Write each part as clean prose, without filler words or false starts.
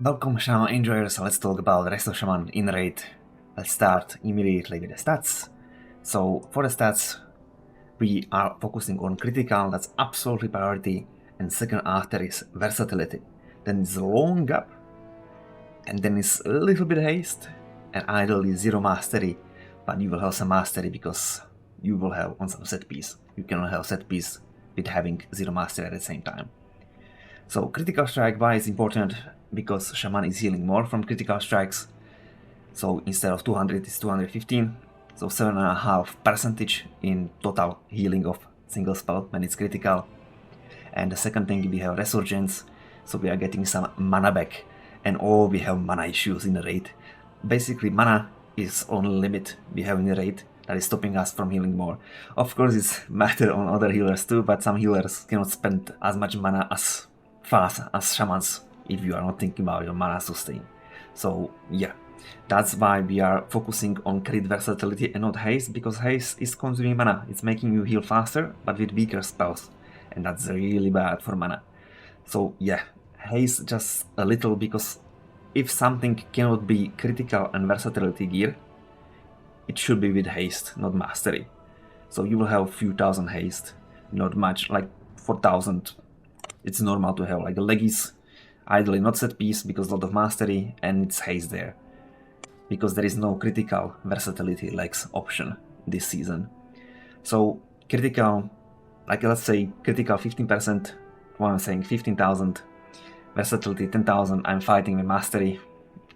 Welcome Shaman enjoyers, let's talk about the rest of Shaman in raid. Let's start immediately with the stats. So for the stats, we are focusing on critical, that's absolutely priority, and second after is versatility. Then it's long gap, and then it's a little bit haste, and ideally zero mastery, but you will have some mastery because you will have on some set piece. You cannot have set piece with having zero mastery at the same time. So critical strike, why is important? Because Shaman is healing more from critical strikes. So instead of 200 it's 215. So 7.5% in total healing of single spell when it's critical. And the second thing, we have resurgence. So we are getting some mana back. And we have mana issues in the raid. Basically mana is only limit we have in the raid that is stopping us from healing more. Of course it's matter on other healers too, but some healers cannot spend as much mana as fast as shamans if you are not thinking about your mana sustain. So yeah, that's why we are focusing on crit versatility and not haste, because haste is consuming mana. It's making you heal faster but with weaker spells, and that's really bad for mana. So yeah, haste just a little, because if something cannot be critical and versatility gear, it should be with haste, not mastery. So you will have a few thousand haste, not much, like 4,000. It's normal to have like a leggies, ideally not set piece because a lot of mastery, and it's haste there. Because there is no critical versatility legs option this season. So critical, like let's say critical 15%, what I'm saying 15,000, versatility 10,000, I'm fighting with mastery,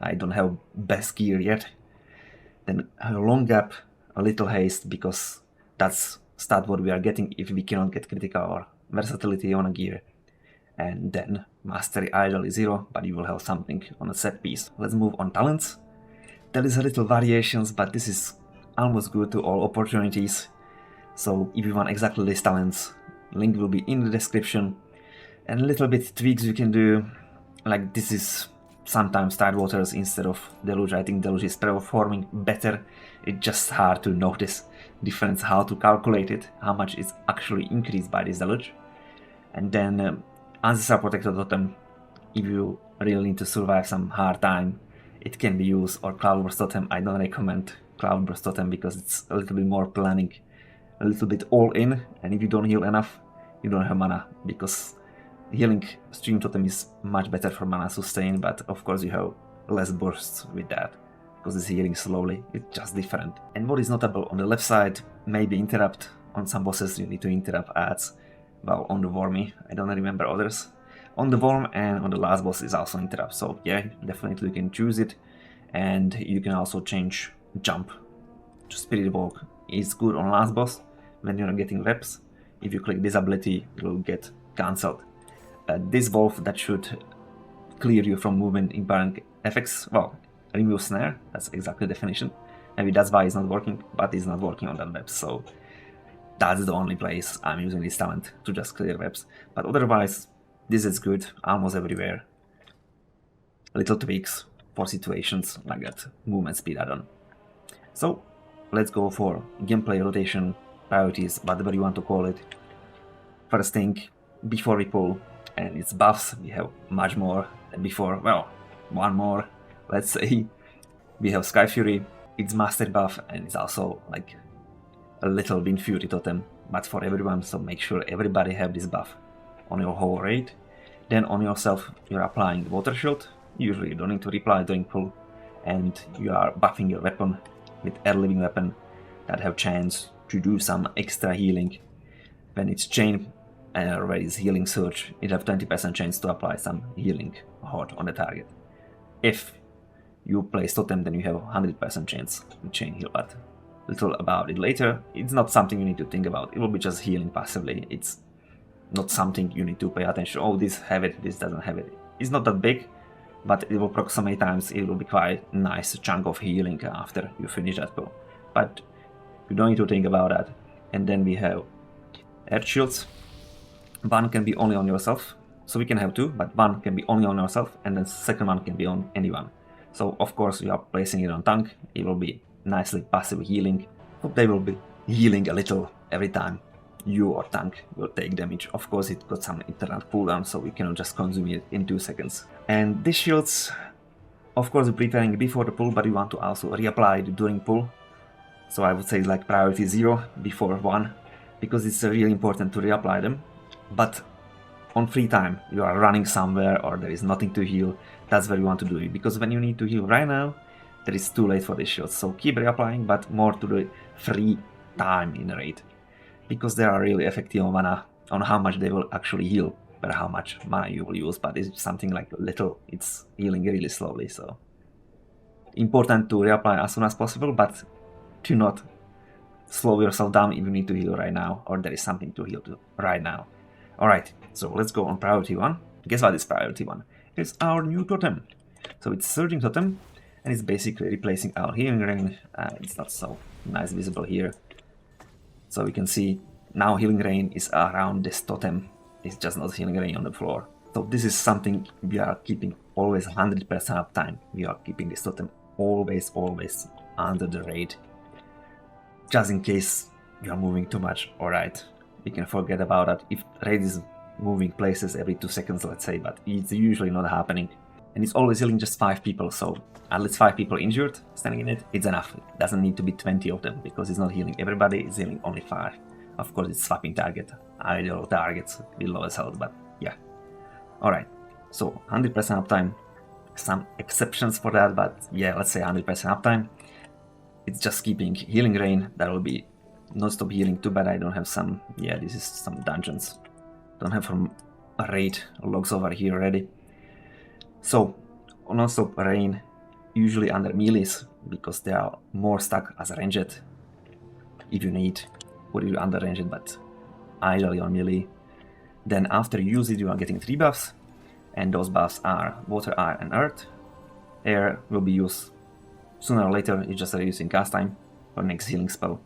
I don't have best gear yet. Then a long gap, a little haste, because that's stat what we are getting if we cannot get critical or versatility on a gear. And then mastery ideally zero, but you will have something on a set piece. Let's move on talents. There is a little variations, but this is almost good to all opportunities. So if you want exactly these talents, link will be in the description. And a little bit tweaks you can do, like this is sometimes Tidewaters instead of Deluge. I think Deluge is performing better. It's just hard to notice difference, how to calculate it, how much is actually increased by this Deluge. And then Ancestral Protector Totem, if you really need to survive some hard time, it can be used, or Cloudburst Totem. I don't recommend Cloudburst Totem because it's a little bit more planning, a little bit all in, and if you don't heal enough, you don't have mana, because healing Stream Totem is much better for mana sustain, but of course you have less bursts with that, because it's healing slowly, it's just different. And what is notable on the left side, maybe interrupt, on some bosses you need to interrupt ads. Well, on the Wormy, I don't remember others. On the Worm and on the last boss is also interrupt, so yeah, definitely you can choose it. And you can also change jump to Spirit Walk. It's good on last boss when you're getting reps. If you click this ability, it will get cancelled. This Wolf, that should clear you from movement impairing effects. Well, remove snare, that's exactly the definition. Maybe that's why it's not working, but it's not working on that web, so that's the only place I'm using this talent, to just clear webs. But otherwise, this is good almost everywhere. Little tweaks for situations like that, movement speed add-on. So let's go for gameplay, rotation, priorities, whatever you want to call it. First thing, before we pull, and its buffs, we have much more than before. Well, one more, let's say. We have Sky Fury, it's master buff, and it's also like a little Wind Fury totem, but for everyone, so make sure everybody have this buff on your whole raid. Then on yourself, you're applying Water Shield. Usually you don't need to reply during pull, and you are buffing your weapon with Air Living Weapon that have chance to do some extra healing. When it's chain or where it's healing surge, it have 20% chance to apply some healing hard on the target. If you place totem, then you have 100% chance to chain heal, but little about it later. It's not something you need to think about, it will be just healing passively. It's not something you need to pay attention, oh this have it, this doesn't have it. It's not that big, but it will proc so many times, it will be quite a nice chunk of healing after you finish that pull. But you don't need to think about that. And then we have Earth Shields. One can be only on yourself, so we can have two, but one can be only on yourself, and then second one can be on anyone. So of course you are placing it on tank, it will be nicely passive healing, but they will be healing a little every time you or tank will take damage. Of course, it got some internal cooldown, so we cannot just consume it in 2 seconds. And these shields, of course, we're preparing before the pull, but we want to also reapply it during pull. So I would say like priority 0 before 1, because it's really important to reapply them. But on free time, you are running somewhere or there is nothing to heal, that's where you want to do it. Because when you need to heal right now, there is too late for these shields. So keep reapplying, but more to the free time in the raid. Because they are really effective on mana, on how much they will actually heal, but how much mana you will use. But it's something like little, it's healing really slowly, so important to reapply as soon as possible, but do not slow yourself down if you need to heal right now, or there is something to heal to right now. Alright, so let's go on priority 1. Guess what is priority 1? It's our new totem. So it's Surging Totem, and it's basically replacing our Healing Rain. It's not so nice visible here. So we can see now Healing Rain is around this totem. It's just not Healing Rain on the floor. So this is something we are keeping always 100% of time. We are keeping this totem always under the raid. Just in case you are moving too much, alright. We can forget about that. If raid is moving places every 2 seconds, let's say, but it's usually not happening. And it's always healing just 5 people, so at least 5 people injured standing in it, it's enough. It doesn't need to be 20 of them, because it's not healing everybody, it's healing only 5. Of course, it's swapping target, ideal targets with lowest health, but yeah. Alright, so 100% uptime, some exceptions for that, but yeah, let's say 100% uptime. It's just keeping Healing Rain, that will be non-stop healing. Too bad I don't have some, yeah, this is some dungeons. Don't have from a raid logs over here ready. So, non-stop rain, usually under melees, because they are more stuck as a ranged. If you need, put it under ranged, but ideally on melee. Then after you use it, you are getting 3 buffs, and those buffs are Water, Air, and Earth. Air will be used sooner or later, it's just reducing cast time for next healing spell.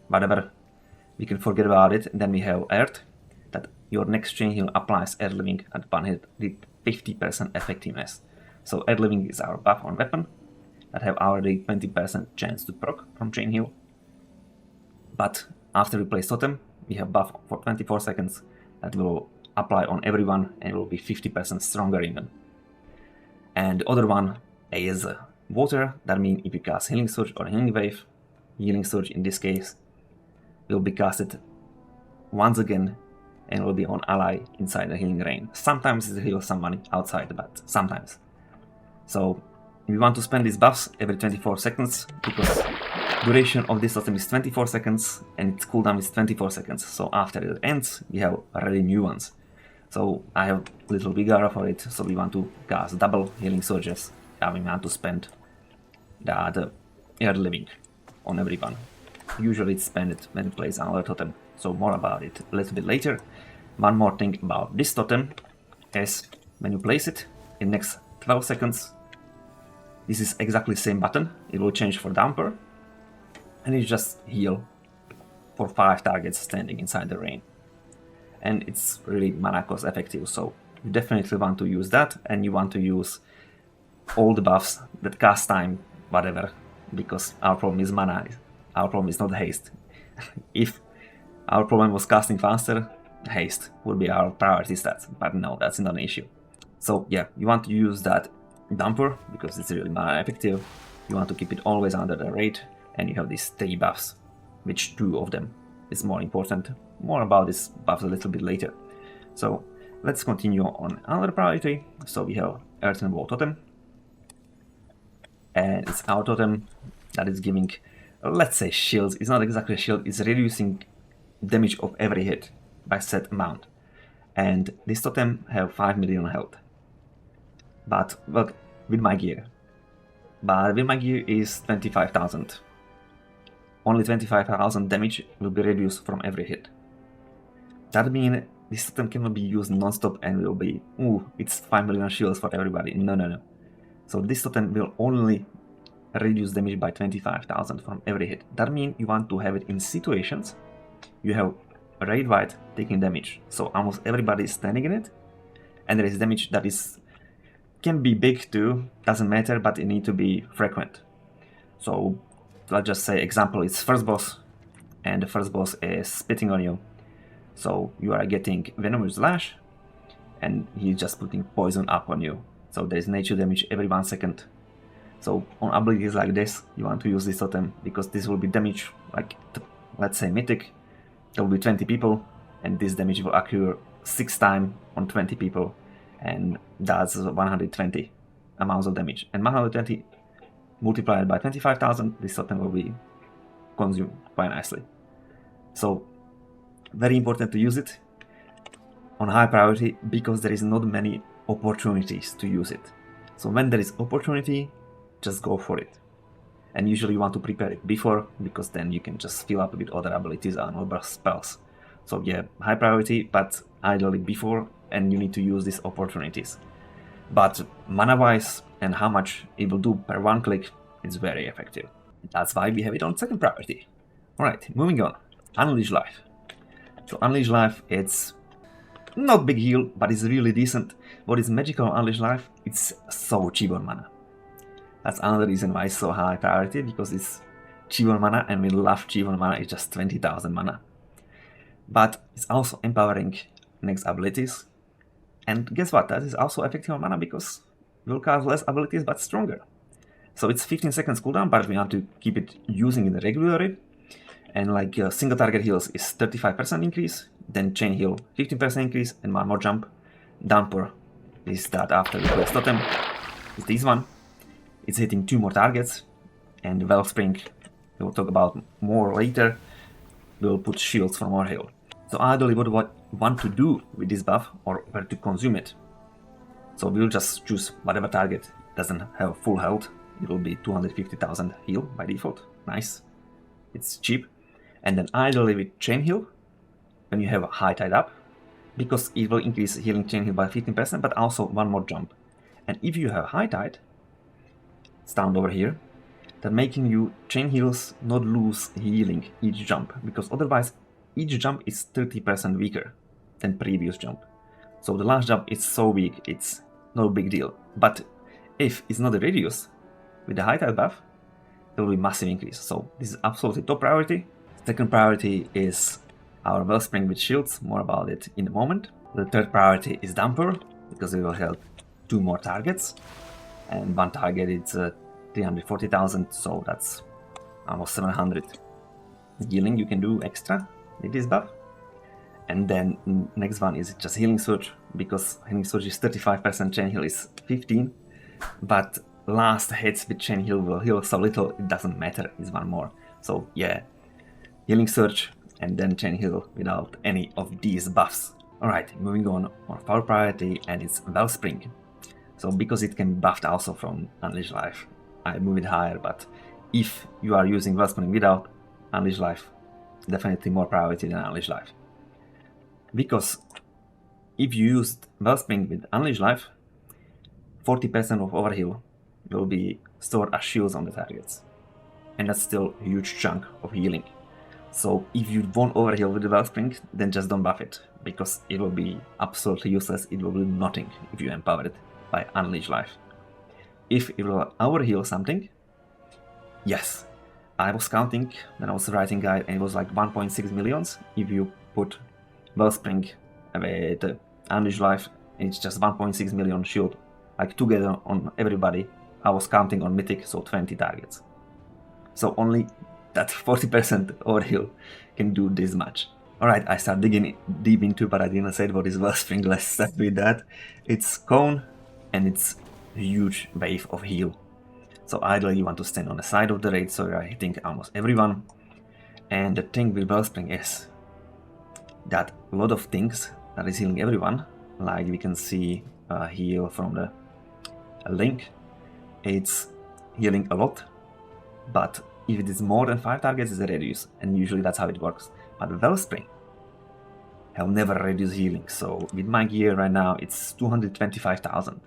Whatever, we can forget about it. And then we have Earth, that your next chain heal applies air living at one hit with 50% effectiveness. So air living is our buff on weapon that have already 20% chance to proc from chain heal. But after we place totem, we have buff for 24 seconds that will apply on everyone and will be 50% stronger even. And the other one is water, that means if you cast Healing Surge or Healing Wave, Healing Surge in this case will be casted once again and will be on ally inside the Healing Rain. Sometimes it heals someone outside, but sometimes. So we want to spend these buffs every 24 seconds because duration of this totem is 24 seconds and its cooldown is 24 seconds. So after it ends, we have already new ones. So I have a little bigger for it, so we want to cast double Healing Surges. And we want to spend the air living on everyone. Usually it's spent when it plays another totem, so more about it a little bit later. One more thing about this totem is when you place it in next 12 seconds, this is exactly the same button, it will change for damper, and you just heal for 5 targets standing inside the rain. And it's really mana cost effective, so you definitely want to use that, and you want to use all the buffs that cast time, whatever, because our problem is mana, our problem is not haste. If our problem was casting faster, haste would be our priority stats, but no, that's not an issue. So yeah, you want to use that damper because it's really mana effective. You want to keep it always under the raid, and you have these 3 buffs, which 2 of them is more important. More about these buffs a little bit later. So let's continue on another priority. So we have Earth and Wall Totem, and it's our totem that is giving, let's say, shields. It's not exactly a shield, it's reducing damage of every hit by set amount. And this totem have 5 million health. But well, with my gear. But with my gear is 25,000. Only 25,000 damage will be reduced from every hit. That means this totem cannot be used non-stop and will be, ooh, it's 5 million shields for everybody. No. So this totem will only reduce damage by 25,000 from every hit. That means you want to have it in situations you have raid wide taking damage. So almost everybody is standing in it, and there is damage that can be big too, doesn't matter, but it needs to be frequent. So let's just say example, it's first boss, and the first boss is spitting on you. So you are getting Venomous Lash, and he's just putting poison up on you. So there's nature damage every 1 second. So on abilities like this, you want to use this totem, because this will be damage, like, let's say Mythic, there will be 20 people, and this damage will occur 6 times on 20 people, and that's 120 amounts of damage. And 120 multiplied by 25,000, this totem will be consumed quite nicely. So very important to use it on high priority, because there is not many opportunities to use it. So when there is opportunity, just go for it. And usually you want to prepare it before, because then you can just fill up with other abilities and other spells. So yeah, high priority, but ideally before, and you need to use these opportunities. But mana wise and how much it will do per 1 click, it's very effective. That's why we have it on second priority. Alright, moving on. Unleash Life. So Unleash Life, it's not big heal, but it's really decent. What is magical on Unleash Life? It's so cheap on mana. That's another reason why it's so high priority, because it's cheap on mana, and we love cheap on mana. It's just 20,000 mana. But it's also empowering next abilities. And guess what? That is also effective on mana, because we'll cast less abilities but stronger. So it's 15 seconds cooldown, but we want to keep it using it regularly. And like single target heals is 35% increase, then chain heal 15% increase, and 1 more jump. Downpour is that after the quest totem. It's this one. It's hitting 2 more targets, and Wellspring, we'll talk about more later, will put shields for more heal. So ideally what we want to do with this buff, or where to consume it. So we'll just choose whatever target doesn't have full health. It will be 250,000 heal by default. Nice. It's cheap. And then ideally with chain heal, when you have a high tide up, because it will increase healing chain heal by 15%, but also 1 more jump. And if you have high tide, it's down over here, that making you chain heals not lose healing each jump, because otherwise each jump is 30% weaker than previous jump. So the last jump is so weak, it's no big deal. But if it's not a radius, with the high tide buff, there will be massive increase. So this is absolutely top priority. Second priority is our Wellspring with shields, more about it in a moment. The third priority is Damper, because it will help 2 more targets. And 1 target is 340,000, so that's almost 700 healing you can do extra with this buff. And then next one is just Healing Surge, because Healing Surge is 35%, chain heal is 15, but last hits with chain heal will heal so little it doesn't matter, it's 1 more. So yeah, Healing Surge and then chain heal without any of these buffs. Alright, moving on our priority, and it's Wellspring. So because it can be buffed also from Unleash Life, I move it higher, but if you are using Wellspring without Unleash Life, definitely more priority than Unleash Life. Because if you used Wellspring with Unleash Life, 40% of overheal will be stored as shields on the targets. And that's still a huge chunk of healing. So if you won't overheal with the Wellspring, then just don't buff it, because it will be absolutely useless, it will do nothing if you empower it by Unleash Life. If it will overheal something, yes. I was counting when I was writing guide, and it was like 1.6 millions if you put Wellspring with Unleash Life, and it's just 1.6 million shield, like together on everybody. I was counting on Mythic, so 20 targets. So only that 40% overheal can do this much. Alright, I start digging deep into, but I didn't say what is Wellspring, let's start with that. It's Cone, and it's a huge wave of heal. So ideally you want to stand on the side of the raid, so you're hitting almost everyone. And the thing with Wellspring is that a lot of things that is healing everyone, like we can see heal from the link, it's healing a lot, but if it is more than 5 targets, it's a reduce, and usually that's how it works. But Wellspring have never reduced healing, so with my gear right now it's 225,000.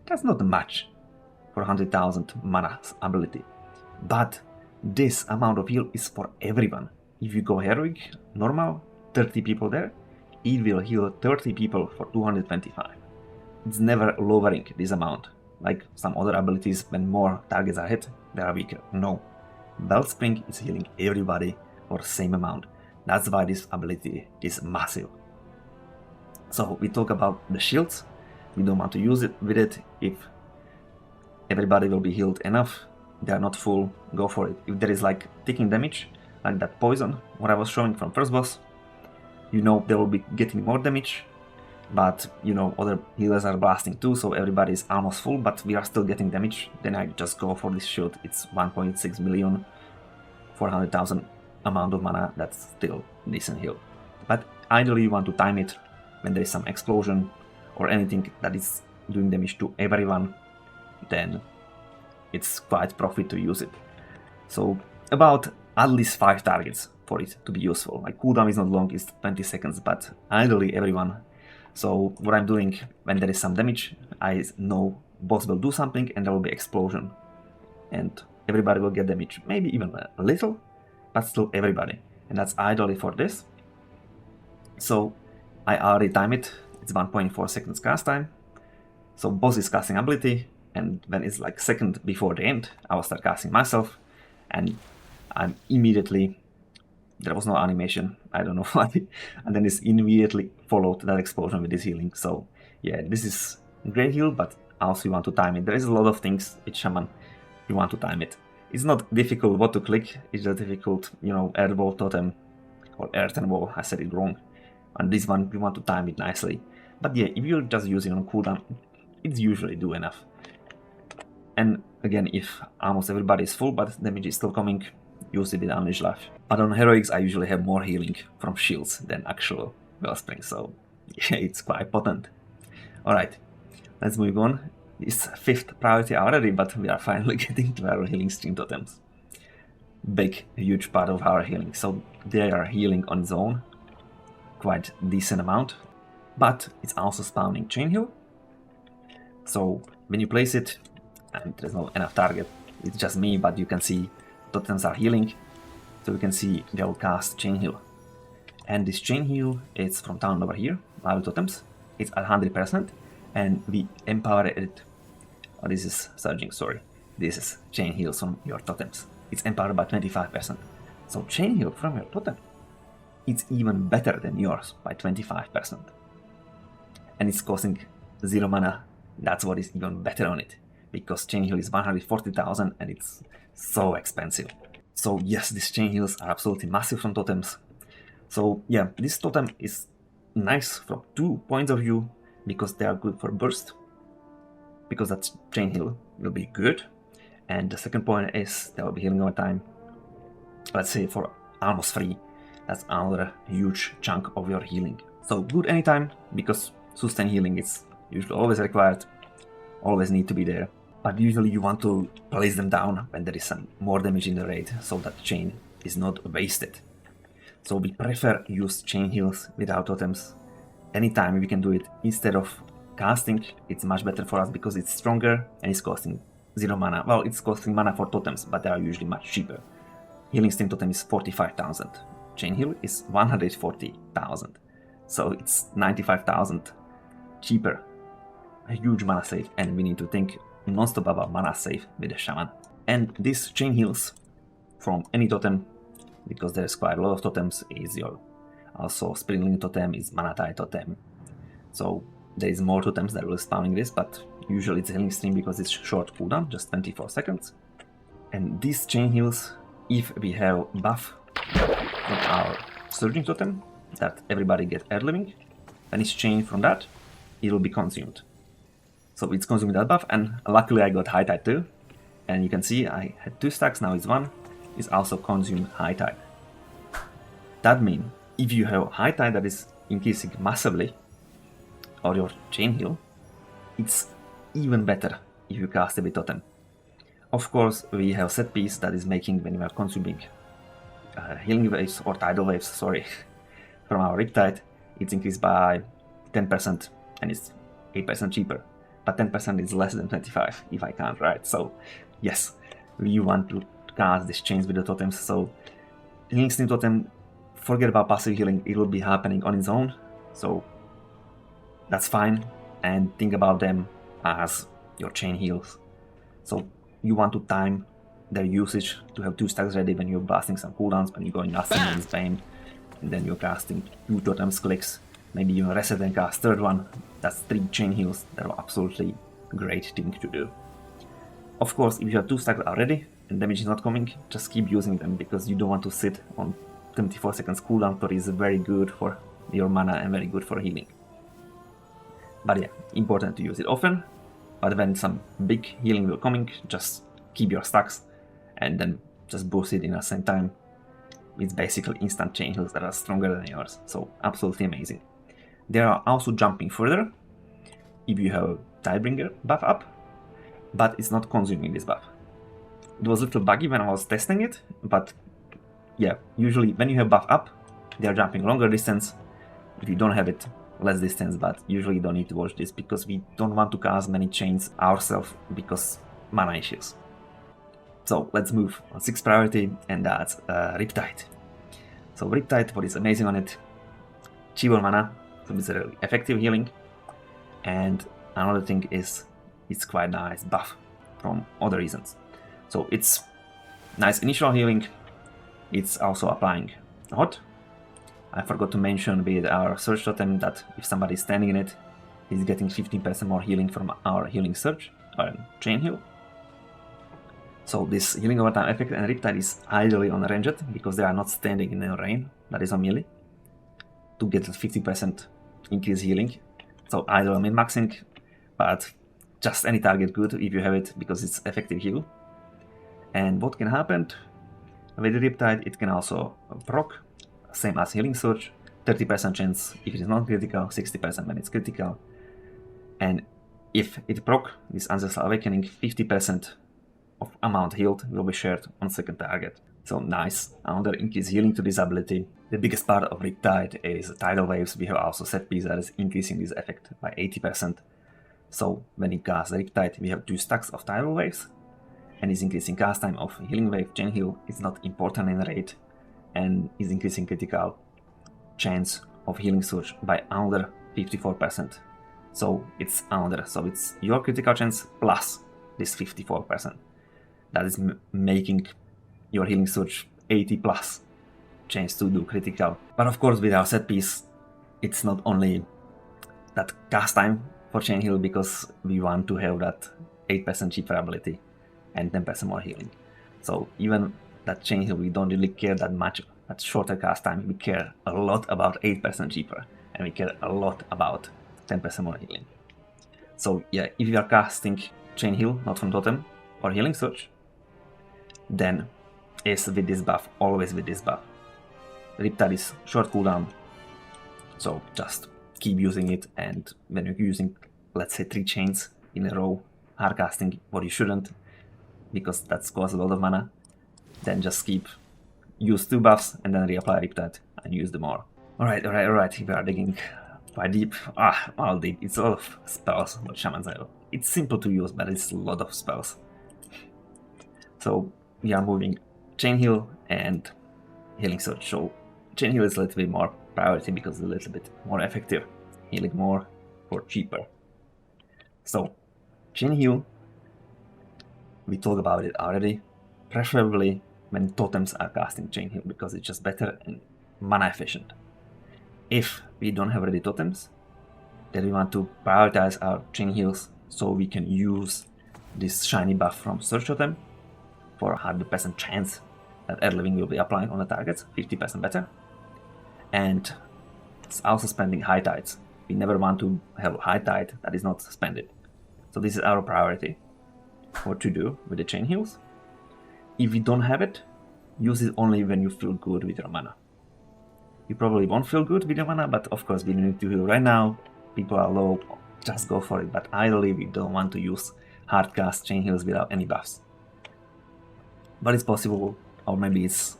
That's not much for 100,000 mana ability, but this amount of heal is for everyone. If you go heroic, normal, 30 people there, it will heal 30 people for 225. It's never lowering this amount, like some other abilities when more targets are hit, they are weaker. No, Wellspring is healing everybody for the same amount. That's why this ability is massive. So we talk about the shields. We don't want to use it with it if everybody will be healed enough. They are not full, go for it. If there is like ticking damage, like that poison, what I was showing from first boss, you know they will be getting more damage, but you know other healers are blasting too, so everybody is almost full, but we are still getting damage. Then I just go for this shield. It's 1.6 million, 400,000 amount of mana. That's still decent heal. But ideally you want to time it when there is some explosion or anything that is doing damage to everyone, then it's quite profit to use it. So about at least 5 targets for it to be useful. Like cooldown is not long, it's 20 seconds, but ideally everyone. So what I'm doing when there is some damage, I know boss will do something and there will be explosion. And everybody will get damage, maybe even a little, but still everybody. And that's ideally for this. So I already time it, it's 1.4 seconds cast time. So boss is casting ability, and when it's like second before the end, I will start casting myself, and I'm immediately, there was no animation, I don't know why, and then it's immediately followed that explosion with this healing. So yeah, this is great heal, but also you want to time it. There is a lot of things with Shaman, you want to time it. It's not difficult what to click, it's just difficult, you know, air wall totem, or earthen wall, I said it wrong. And this one, you want to time it nicely. But yeah, if you're just using on cooldown, it's usually do enough. And again, if almost everybody is full but damage is still coming, use it with Unleash Life. But on heroics, I usually have more healing from shields than actual Wellspring, so yeah, it's quite potent. Alright, let's move on. It's 5th priority already, but we are finally getting to our healing stream totems. Big, huge part of our healing, so they are healing on its own, quite decent amount, but it's also spawning chain heal. So when you place it, and there's no enough target, it's just me, but you can see totems are healing, so you can see they'll cast chain heal. And this chain heal is from down over here, level totems, it's at 100%, and we empower it. Oh, this is surging, sorry. This is chain heals from your totems. It's empowered by 25%. So chain heal from your totem, it's even better than yours by 25%. And it's costing 0 mana. That's what is even better on it, because chain heal is 140,000 and it's so expensive. So yes, these chain heals are absolutely massive from totems. So yeah, this totem is nice from 2 points of view, because they are good for burst, because that chain heal will be good. And the second point is they will be healing over time, let's say for almost free. That's another huge chunk of your healing. So good anytime, because sustain healing is usually always required, always need to be there. But usually you want to place them down when there is some more damage in the raid, so that chain is not wasted. So we prefer use chain heals without totems. Anytime we can do it instead of casting, it's much better for us because it's stronger and it's costing 0 mana. Well, it's costing mana for totems, but they are usually much cheaper. Healing stream totem is 45,000. Chain heal is 140,000. So it's 95,000 cheaper. A huge mana save, and we need to think non-stop about mana save with the Shaman. And these chain heals from any totem, because there's quite a lot of totems, is your also Springling totem, is Mana Tide totem. So there is more totems that will spawning this, but usually it's a healing stream because it's short cooldown, just 24 seconds. And these chain heals, if we have buff from our Surging totem, that everybody get air living, when it's chained from that, it will be consumed. So it's consuming that buff, and luckily I got High Tide too. And you can see I had 2 stacks, now it's 1. It's also consumed High Tide. That means if you have High Tide that is increasing massively, or your chain heal, it's even better if you cast a bit totem. Of course, we have set piece that is making when we are consuming healing waves or tidal waves, sorry, from our Riptide, it's increased by 10% and it's 8% cheaper. But 10% is less than 25 if I count right. So yes, we want to cast these chains with the totems. So healing stream totem, forget about passive healing, it will be happening on its own. So that's fine, and think about them as your chain heals. So you want to time their usage to have 2 stacks ready when you're blasting some cooldowns, when you're going nothing in Spain. and then you're casting 2 totems clicks, maybe even reset and cast third one. That's 3 chain heals. That are absolutely great thing to do. Of course, if you have 2 stacks already and damage is not coming, just keep using them, because you don't want to sit on 24 seconds cooldown, that is very good for your mana and very good for healing. But yeah, important to use it often, but when some big healing will coming, just keep your stacks and then just boost it in the same time. It's basically instant chain heals that are stronger than yours, so absolutely amazing. They are also jumping further if you have Tidebringer buff up, but it's not consuming this buff. It was a little buggy when I was testing it, but yeah, usually when you have buff up, they are jumping longer distance. If you don't have it, less distance, but usually you don't need to watch this, because we don't want to cast many chains ourselves because mana issues. So let's move on 6th priority, and that's Riptide. So Riptide, what is amazing on it, cheaper mana, so it's a really effective healing, and another thing is it's quite nice buff from other reasons. So it's nice initial healing, it's also applying hot. I forgot to mention with our Surge Totem that if somebody is standing in it, he's getting 15% more healing from our healing Surge, or chain heal. So this healing over time effect and Riptide is ideally on ranged, because they are not standing in the rain, that is on melee, to get 50% increase healing. So ideal min-maxing, but just any target good if you have it, because it's effective heal. And what can happen with Riptide, it can also proc, same as healing Surge, 30% chance if it is non-critical, 60% when it's critical. And if it proc this Ancestral Awakening, 50% of amount healed will be shared on second target. So nice, another increased healing to this ability. The biggest part of Riptide is Tidal Waves. We have also set piece that is increasing this effect by 80%. So when you cast Riptide, we have 2 stacks of Tidal Waves, and is increasing cast time of Healing Wave. Chain Heal is not important in rate, and is increasing critical chance of Healing Surge by another 54%. So it's another, so it's your critical chance plus this 54%. That is making your Healing Surge 80 plus chance to do critical. But of course with our set piece, it's not only that cast time for Chain Heal, because we want to have that 8% cheaper ability and 10% more healing. So even that Chain Heal, we don't really care that much. That shorter cast time, we care a lot about 8% cheaper, and we care a lot about 10% more healing. So yeah, if you are casting Chain Heal, not from Totem, or Healing Surge, then is with this buff, always with this buff. Riptide is short cooldown, so just keep using it, and when you're using, let's say, 3 chains in a row, hard casting what you shouldn't, because that costs a lot of mana, then just use 2 buffs and then reapply Riptide and use them more. Alright, we are digging quite deep. All deep. It's a lot of spells what Shamans have. It's simple to use, but it's a lot of spells. So we are moving Chain Heal and Healing Surge. So Chain Heal is a little bit more priority because it's a little bit more effective. Healing more for cheaper. So Chain Heal, we talked about it already, preferably when totems are casting Chain Heal, because it's just better and mana efficient. If we don't have ready totems, then we want to prioritize our Chain Heals so we can use this shiny buff from Surge Totem for 100% chance that air living will be applied on the targets, 50% better. And it's also spending High Tides. We never want to have High Tide that is not spended. So this is our priority. What to do with the Chain Heals. If you don't have it, use it only when you feel good with your mana. You probably won't feel good with your mana, but of course we need to heal right now. People are low, just go for it. But ideally we don't want to use hard cast Chain Heals without any buffs. But it's possible, or maybe it's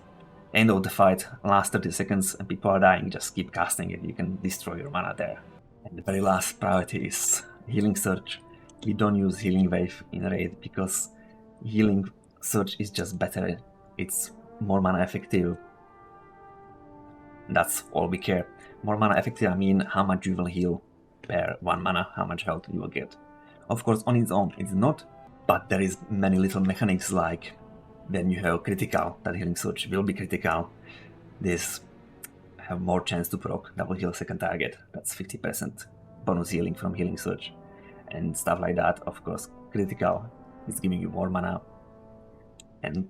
end of the fight, last 30 seconds and people are dying, just keep casting it, you can destroy your mana there. And the very last priority is Healing Surge. We don't use Healing Wave in raid because Healing Surge is just better, it's more mana effective. That's all we care. More mana effective, I mean how much you will heal per 1 mana, how much health you will get. Of course on its own it's not, but there is many little mechanics like when you have critical, that Healing Surge will be critical. This have more chance to proc double heal second target. That's 50% bonus healing from Healing Surge and stuff like that. Of course, critical is giving you more mana, and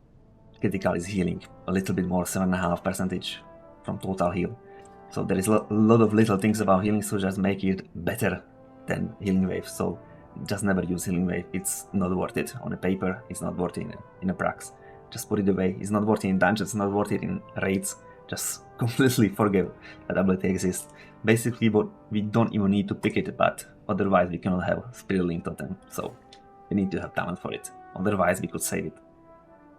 critical is healing a little bit more, 7.5% from total heal. So there is a lot of little things about Healing Surge that make it better than Healing Wave. So just never use Healing Wave. It's not worth it on the paper. It's not worth it in a prax. Just put it away. It's not worth it in dungeons. It's not worth it in raids. Just completely forget that ability exists. Basically, we don't even need to pick it, but otherwise we cannot have Spirit Link Totem. So we need to have talent for it. Otherwise we could save it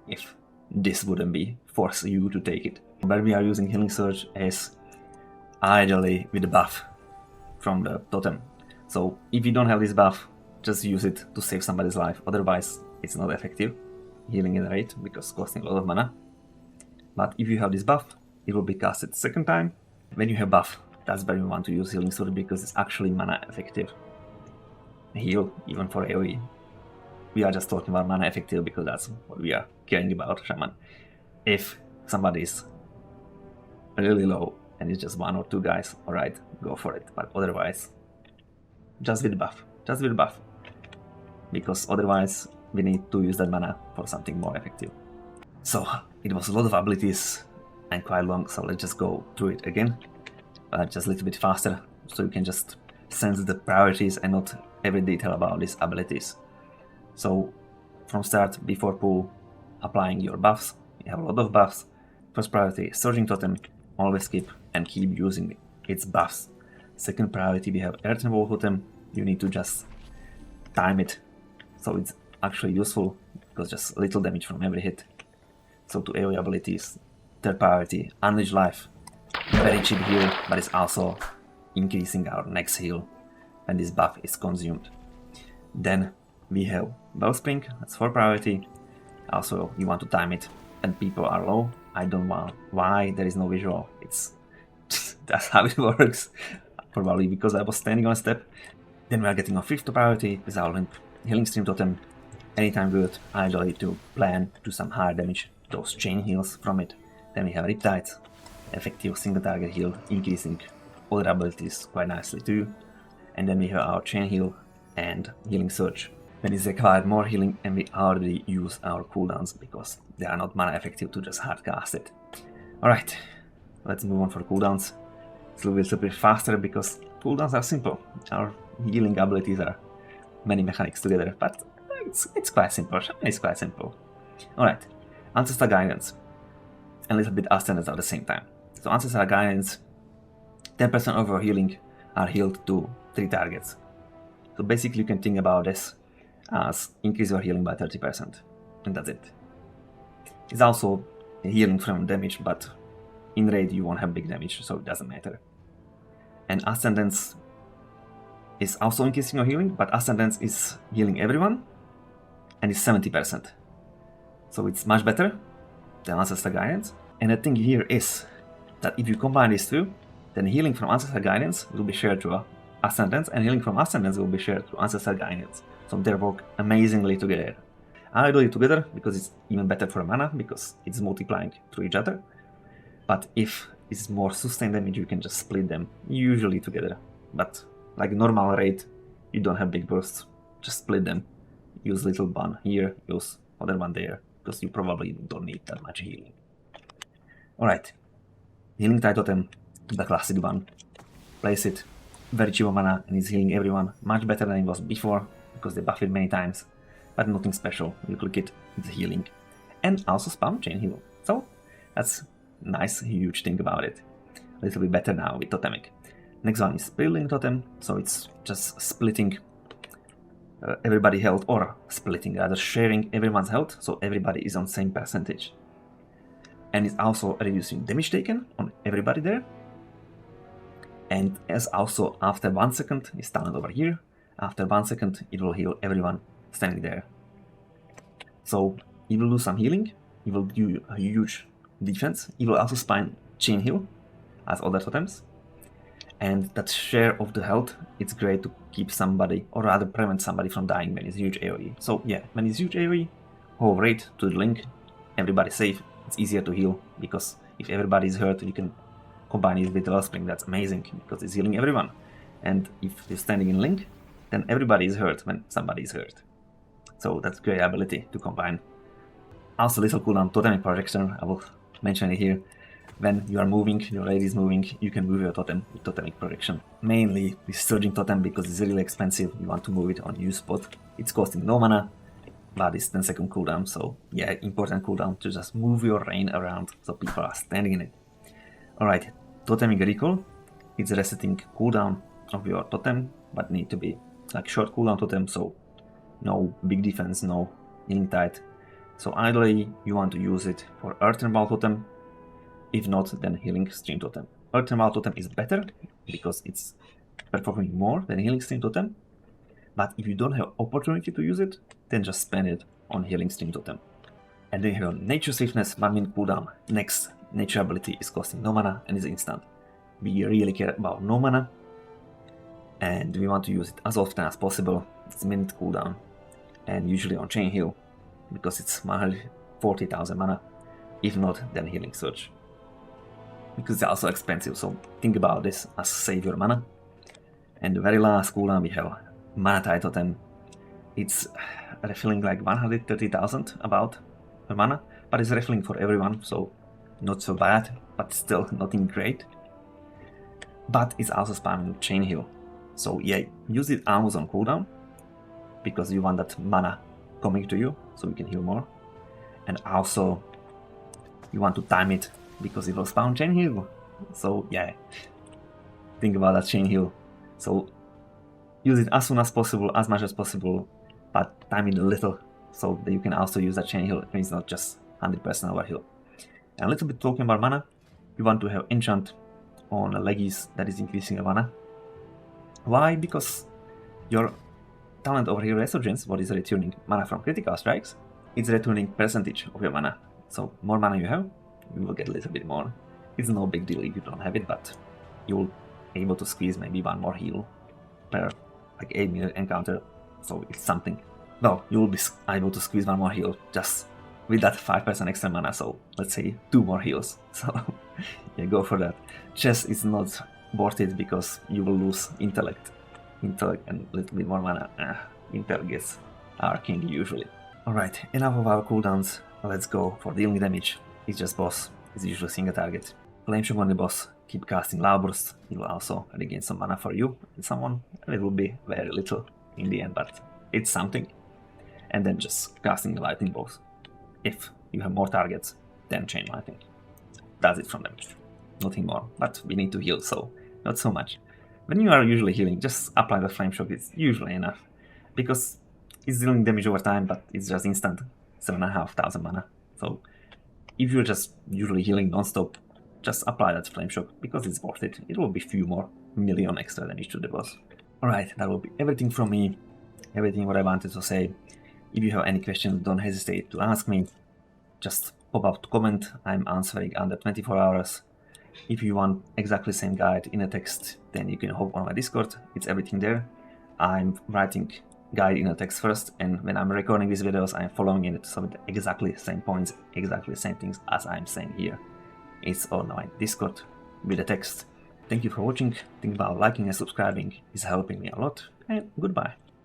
if this wouldn't be force you to take it. But we are using Healing Surge as ideally with the buff from the totem. So if you don't have this buff, just use it to save somebody's life. Otherwise it's not effective healing in raid because costing a lot of mana. But if you have this buff, it will be casted second time. When you have buff, that's where you want to use Healing Surge because it's actually mana effective heal even for AoE. We are just talking about mana effective because that's what we are caring about, Shaman. If somebody is really low and it's just 1 or 2 guys, alright, go for it. But otherwise, just with buff. Just with buff. Because otherwise, we need to use that mana for something more effective. So, it was a lot of abilities and quite long, so let's just go through it again. Just a little bit faster, so you can just sense the priorities and not every detail about these abilities. So, from start, before pool, applying your buffs. You have a lot of buffs. First priority, Surging Totem, always keep and keep using its buffs. Second priority, we have Earth and Wall Totem. You need to just time it, so it's actually useful, because just little damage from every hit. So to AoE abilities. Third priority, Unleash Life. Very cheap heal, but it's also increasing our next heal when this buff is consumed. Then we have Wellspring, that's 4th priority. Also, you want to time it when people are low. I don't know why there is no visual. It's that's how it works. Probably because I was standing on a step. Then we are getting a 5th priority with our Healing Stream Totem. Anytime good, ideally to plan to some higher damage, those chain heals from it. Then we have Riptide, effective single target heal, increasing other abilities quite nicely too. And then we have our chain heal and Healing Surge. When it's required more healing and we already use our cooldowns because they are not mana effective to just hard cast it. Alright, let's move on for cooldowns. It's a little bit faster because cooldowns are simple. Our healing abilities are many mechanics together, but it's quite simple. It's quite simple. Alright, Ancestral Guidance and a little bit Ascendance at the same time. So Ancestral Guidance, 10% of your healing are healed to 3 targets. So basically you can think about this as increase your healing by 30%, and that's it. It's also healing from damage, but in raid you won't have big damage, so it doesn't matter. And Ascendance is also increasing your healing, but Ascendance is healing everyone, and it's 70%. So it's much better than Ancestral Guidance. And the thing here is that if you combine these two, then healing from Ancestral Guidance will be shared to Ascendance, and healing from Ascendance will be shared to Ancestral Guidance. So they work amazingly together. I do it together because it's even better for mana, because it's multiplying through each other. But if it's more sustained damage, you can just split them, usually together. But like normal raid, you don't have big bursts, just split them. Use little one here, use other one there, because you probably don't need that much healing. Alright, Healing Tide Totem, the classic one. Place it, very cheap mana, and it's healing everyone, much better than it was before, because they buff it many times, but nothing special. You click it, it's healing. And also spam chain heal. So that's nice, huge thing about it. A little bit better now with Totemic. Next one is Spirit Link Totem, so it's just splitting everybody's health, or splitting, rather sharing everyone's health, so everybody is on same percentage. And it's also reducing damage taken on everybody there. And as also after 1 second, it's talent over here. After 1 second, it will heal everyone standing there. So you will do some healing, you will do a huge defense, you will also spam chain heal as other totems. And that share of the health, it's great to keep somebody, or rather prevent somebody from dying when it's huge AoE. So yeah, when it's huge AoE, hold raid to the link, everybody's safe, it's easier to heal, because if everybody is hurt, you can combine it with the Wellspring, that's amazing because it's healing everyone. And if you're standing in Link, then everybody is hurt when somebody is hurt. So that's a great ability to combine. Also, little cooldown Totemic projection, I will mention it here. When you are moving, your lady is moving, you can move your totem with Totemic projection. Mainly with Surging Totem because it's really expensive, you want to move it on use spot. It's costing no mana, but it's 10-second cooldown, so yeah, important cooldown to just move your rain around so people are standing in it. Alright, Totemic Recall, it's resetting cooldown of your totem, but need to be like short cooldown totem, so no big defense, no healing tide. So ideally you want to use it for Earthen Ball Totem, if not then Healing Stream Totem. Earthen Ball Totem is better because it's performing more than Healing Stream Totem, but if you don't have opportunity to use it, then just spend it on Healing Stream Totem. And then you have Nature Swiftness, 1 minute cooldown. Next nature ability is costing no mana and is instant. We really care about no mana, and we want to use it as often as possible. It's a minute cooldown, and usually on Chain Heal, because it's 140,000 mana. If not, then Healing Surge. Because it's also expensive, so think about this as save your mana. And the very last cooldown we have Mana Tide Totem. It's refilling like 130,000 about per mana, but it's refilling for everyone, so not so bad, but still nothing great. But it's also spamming Chain Heal. So yeah, use it almost on cooldown, because you want that mana coming to you, so you can heal more. And also, you want to time it, because it will spawn Chain Heal. So yeah, think about that Chain Heal. So use it as soon as possible, as much as possible, but time it a little, so that you can also use that Chain Heal, and it's not just 100% overheal. And a little bit talking about mana, you want to have enchant on a Legis that is increasing your mana. Why? Because your talent over here, Resurgence, what is returning mana from critical strikes, it's returning percentage of your mana. So more mana you have, you will get a little bit more. It's no big deal if you don't have it, but you'll be able to squeeze maybe one more heal per like 8-minute encounter, so it's something. Well, you'll be able to squeeze one more heal just with that 5% extra mana, so let's say 2 more heals. So yeah, go for that. Chess is not worth it because you will lose intellect and a little bit more mana. Intel gets our king usually. Alright, enough of our cooldowns, let's go for dealing damage. It's just boss, it's usually single target. Flame Shock on the boss, keep casting Loud Burst, it will also regain some mana for you and someone, and it will be very little in the end, but it's something. And then just casting the Lightning Bolts. If you have more targets, then Chain Lightning. That's it from damage. Nothing more, but we need to heal, so not so much. When you are usually healing, just apply the Flame Shock, it's usually enough. Because it's dealing damage over time, but it's just instant 7,500 mana. So if you're just usually healing non-stop, just apply that Flame Shock because it's worth it. It will be few more million extra damage to the boss. Alright, that will be everything from me. Everything what I wanted to say. If you have any questions, don't hesitate to ask me. Just pop up to comment, I'm answering under 24 hours. If you want exactly the same guide in a text, then you can hop on my Discord, it's everything there. I'm writing guide in a text first, and when I'm recording these videos, I'm following it, so with exactly the same points, exactly the same things as I'm saying here. It's on my Discord with the text. Thank you for watching, think about liking and subscribing, it's helping me a lot, and goodbye.